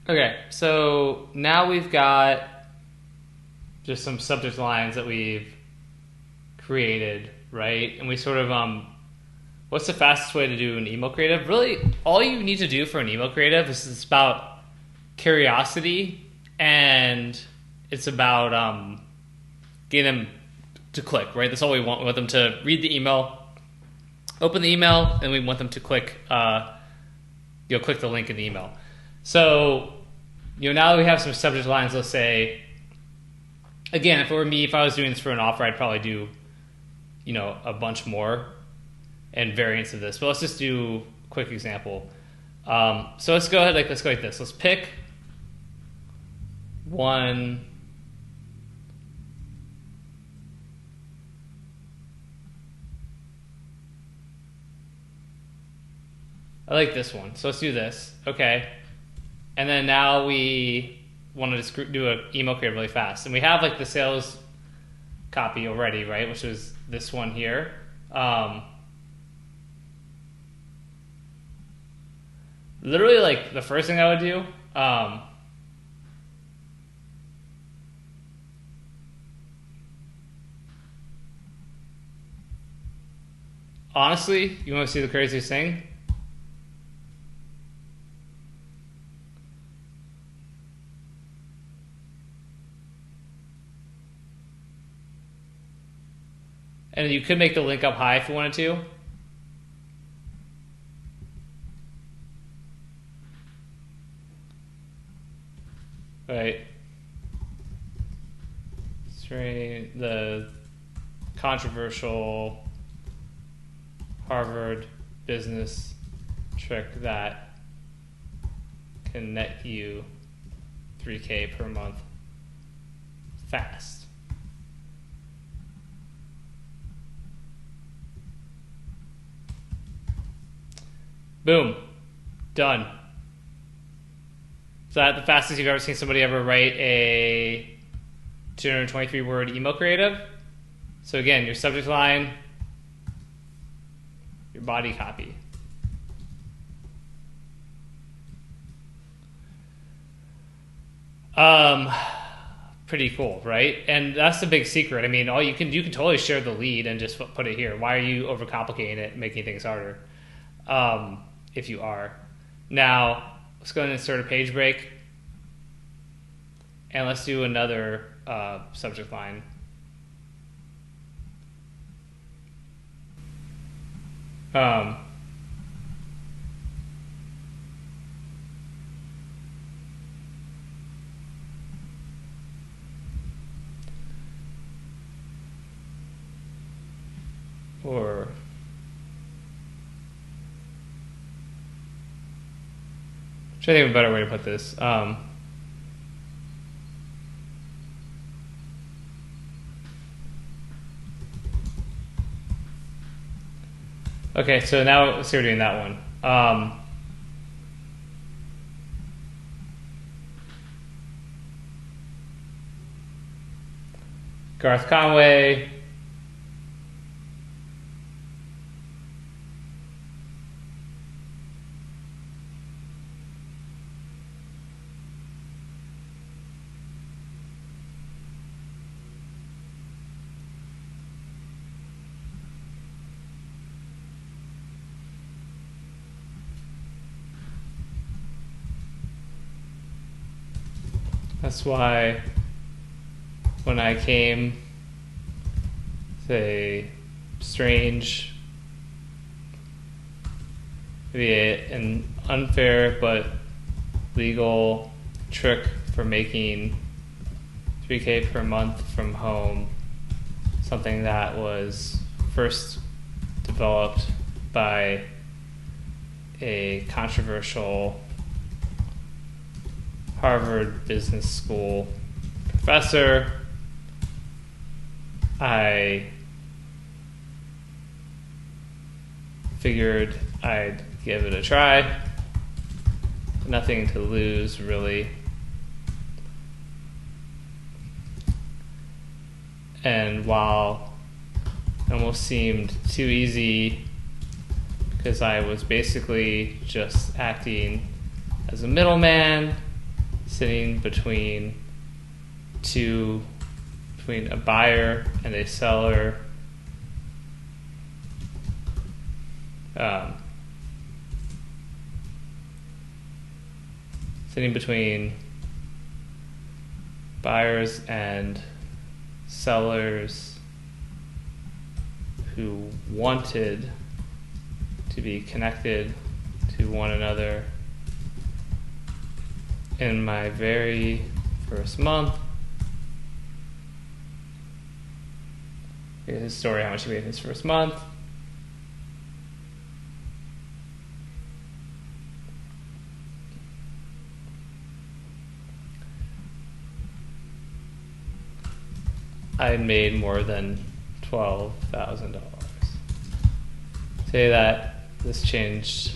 Okay, so now we've got just some subject lines that we've created, right? And we sort of what's the fastest way to do an email creative? Really, all you need to do for an email creative is it's about curiosity and it's about getting them to click, right? That's all we want. We want them to read the email, open the email, and we want them to click, click the link in the email. So, now that we have some subject lines, let's say, again, if it were me, if I was doing this for an offer, I'd probably do, a bunch more and variants of this. But let's just do a quick example. So let's go ahead, let's go like this. Let's pick one. I like this one. So let's do this. Okay. And then now we want to just do an email creative really fast. And we have the sales copy already, right? Which is this one here. Literally the first thing I would do, honestly, you want to see the craziest thing? And you could make the link up high if you wanted to. Right. The controversial Harvard business trick that can net you $3K per month fast. Boom. Done. Is that the fastest you've ever seen somebody ever write a 223 word email creative? So again, your subject line, your body copy. Pretty cool, right? And that's the big secret. I mean, you can totally share the lead and just put it here. Why are you overcomplicating it and making things harder? If you are. Now, let's go ahead and insert a page break. And let's do another subject line. Or trying to think of a better way to put this. Okay, so now let's see, we're doing that one. Garth Conway. That's why when I came to a strange, maybe an unfair but legal trick for making $3K per month from home, something that was first developed by a controversial Harvard Business School professor. I figured I'd give it a try. Nothing to lose, really. And while it almost seemed too easy because I was basically just acting as a middleman, sitting between a buyer and a seller. Sitting between buyers and sellers who wanted to be connected to one another in my very first month. Here's his story, how much he made in his first month. I made more than $12,000. Say that this changed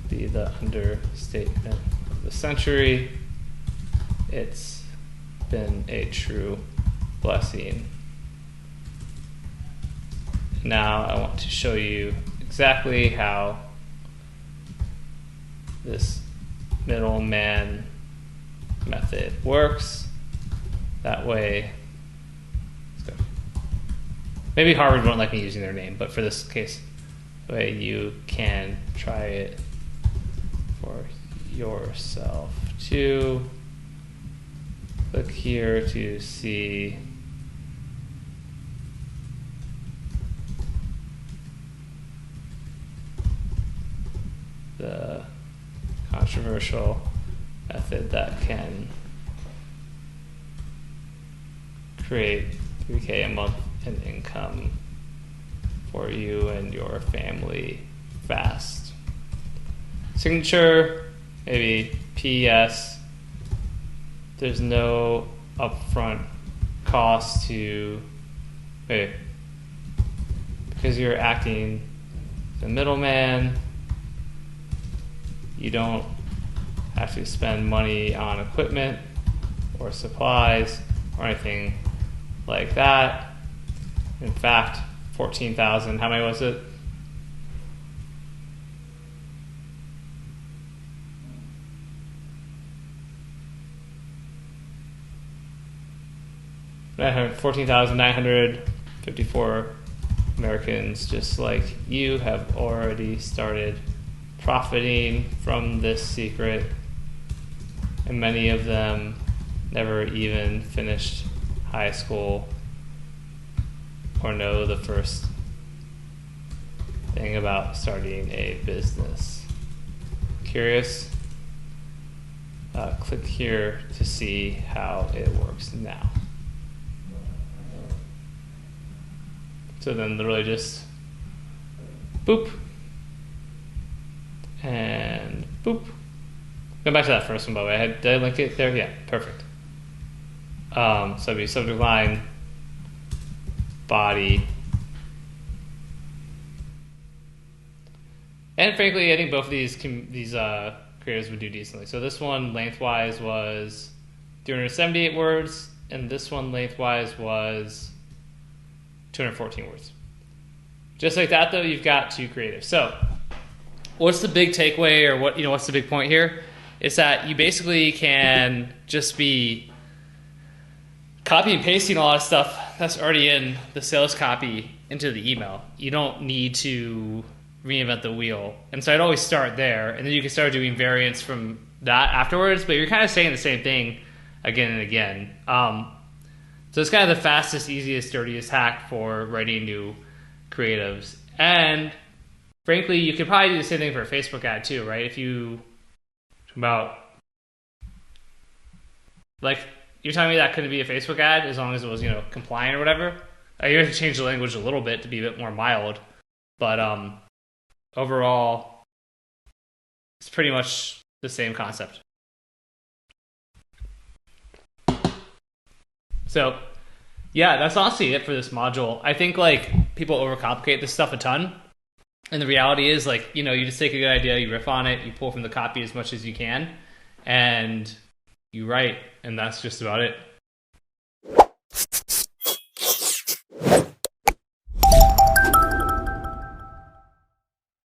be the understatement of the century. It's been a true blessing. Now I want to show you exactly how this middleman method works. That way, let's go. Maybe Harvard won't like me using their name, but for this case, the way you can try it for yourself too. Click here to see the controversial method that can create $3K a month in income for you and your family fast. Signature, maybe PS. There's no upfront cost to, because you're acting the middleman, you don't have to spend money on equipment or supplies or anything like that. In fact, 14,000, how many was it? $14,954 Americans just like you have already started profiting from this secret, and many of them never even finished high school or know the first thing about starting a business. Curious? Click here to see how it works now. So then literally just boop and boop. Go back to that first one, by the way. Did I link it there? Yeah, perfect. So it'd be subject line, body. And frankly, I think both of these creators would do decently. So this one lengthwise was 378 words, and this one lengthwise was 214 words. Just like that, though, you've got two creatives. So what's the big takeaway, or what's the big point here? Is that you basically can just be copy and pasting a lot of stuff that's already in the sales copy into the email. You don't need to reinvent the wheel. And so I'd always start there, and then you can start doing variants from that afterwards, but you're kind of saying the same thing again and again. So it's kind of the fastest, easiest, dirtiest hack for writing new creatives. And frankly, you could probably do the same thing for a Facebook ad too, right? If you about, like, you're telling me that couldn't be a Facebook ad as long as it was, compliant or whatever. You have to change the language a little bit to be a bit more mild, but overall, it's pretty much the same concept. So, yeah, that's honestly it for this module. I think people overcomplicate this stuff a ton, and the reality is you just take a good idea, you riff on it, you pull from the copy as much as you can, and you write, and that's just about it.